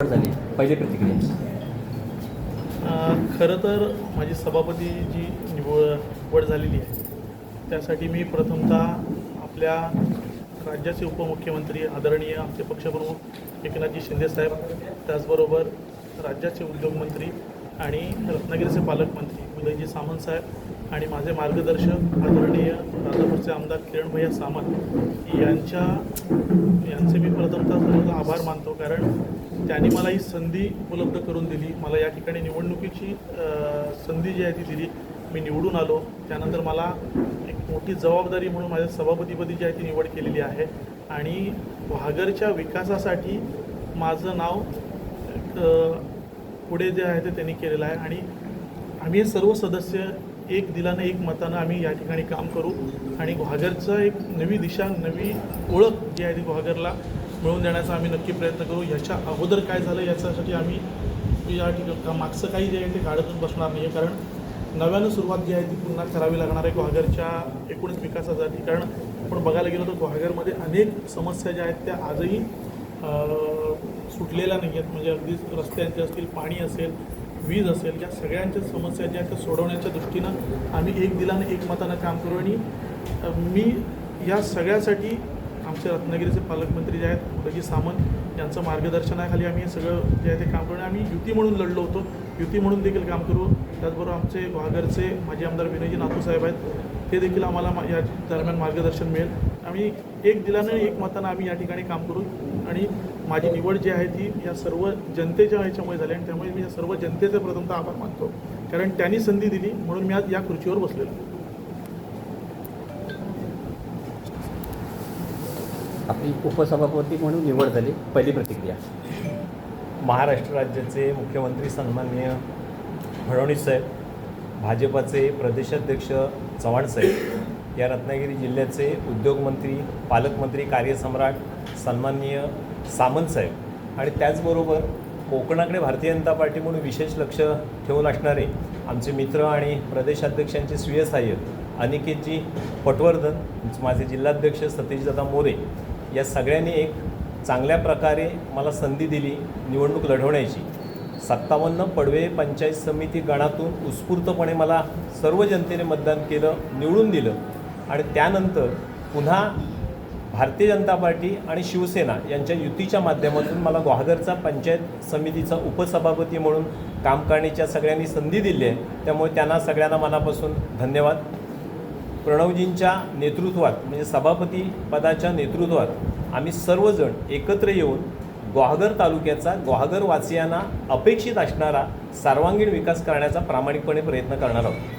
झाली पहिली प्रतिक्रिया. खरं तर माझी सभापती जी निवड झालेली आहे त्यासाठी मी प्रथमतः आपल्या राज्याचे उपमुख्यमंत्री आदरणीय आमचे पक्षप्रमुख एकनाथजी शिंदेसाहेब, त्याचबरोबर राज्याचे उद्योगमंत्री आणि रत्नागिरीचे पालकमंत्री उदयजी सामंत साहेब आणि माझे मार्गदर्शक आदरणीय राजापूरचे आमदार किरण भैया सामंत यांचे मी प्रथमतः सर्व आभार मानतो, कारण त्यांनी मला ही संधी उपलब्ध करून दिली. मला या ठिकाणी निवडणुकीची संधी जी आहे ती दिली. मी निवडून आलो. त्यानंतर मला एक मोठी जबाबदारी म्हणून माझ्या सभापतीपदी जी आहे ती निवड केलेली आहे आणि वाघरच्या विकासासाठी माझं नाव पुढे जे आहे ते त्यांनी केलेलं आहे आणि आम्ही सर्व सदस्य एक दिलानं एक मतानं आम्ही या ठिकाणी काम करू आणि घागरचं एक नवी दिशा, नवी ओळख जी आहे ती घागरला मिळवून देण्याचा आम्ही नक्की प्रयत्न करू. ह्याच्या अगोदर काय झालं याच्यासाठी आम्ही या ठिकाणी मागचं काही जे आहे ते काढतच बसणार नाही आहे, कारण नव्यानं सुरुवात जी आहे ती पुन्हा करावी लागणार आहे घागरच्या एकूणच विकासासाठी. कारण आपण बघायला गेलो तर घागरमध्ये अनेक समस्या ज्या आहेत त्या आजही सुटलेल्या नाही आहेत. म्हणजे अगदी रस्त्यांचे असतील, पाणी असेल, वीज असेल, या सगळ्यांच्या समस्या ज्या आहेत त्या सोडवण्याच्या दृष्टीनं आम्ही एक दिलानं एक मतानं काम करू. आणि मी या सगळ्यासाठी आमचे रत्नागिरीचे पालकमंत्री जे आहेत उदयजी सामंत यांचं मार्गदर्शनाखाली आम्ही हे सगळं जे आहे ते काम करू. आम्ही युती म्हणून लढलो होतो, युती म्हणून देखील काम करू. त्याचबरोबर आमचे घागरचे माजी आमदार विनयजी नातूसाहेब आहेत, ते देखील आम्हाला या दरम्यान मार्गदर्शन मिळेल. आम्ही एक दिलानं एक मतानं आम्ही या ठिकाणी काम करू आणि माझी निवड जी आहे ती या सर्व जनतेच्या ह्याच्यामुळे झाली आणि त्यामुळे मी या सर्व जनतेचे प्रथमतः आभार मानतो, कारण त्यांनी संधी दिली म्हणून मी आज या खुर्चीवर बसलेलो. आपली उपसभापती म्हणून निवड झाली पहिली प्रतिक्रिया. महाराष्ट्र राज्याचे मुख्यमंत्री सन्माननीय फडणवीस साहेब, भाजपाचे प्रदेशाध्यक्ष चव्हाण साहेब, या रत्नागिरी जिल्ह्याचे उद्योगमंत्री, पालकमंत्री, कार्यसम्राट सन्माननीय सामंत साहेब आणि त्याचबरोबर कोकणाकडे भारतीय जनता पार्टी म्हणून विशेष लक्ष ठेवून असणारे आमचे मित्र आणि प्रदेशाध्यक्षांचे स्वीय सहाय्यक अनिकेतजी पटवर्धन, माझे जिल्हाध्यक्ष सतीशदादा मोरे, या सगळ्यांनी एक चांगल्या प्रकारे मला संधी दिली निवडणूक लढवण्याची. 57 पडवे पंचायत समिती गणातून उत्स्फूर्तपणे मला सर्व जनतेने मतदान केलं, निवडून दिलं आणि त्यानंतर पुन्हा भारतीय जनता पार्टी आणि शिवसेना यांच्या युतीच्या माध्यमातून मला घागरचा पंचायत समितीचा उपसभापती म्हणून काम करण्याच्या सगळ्यांनी संधी दिली आहे. त्यामुळे त्यांना सगळ्यांना मनापासून धन्यवाद. प्रणवजींच्या नेतृत्वात म्हणजे सभापती पदाच्या नेतृत्वात आम्ही सर्वजण एकत्र येऊन घागर तालुक्याचा, घागरवासियांना अपेक्षित असणारा सर्वांगीण विकास करण्याचा प्रामाणिकपणे प्रयत्न करणार आहोत.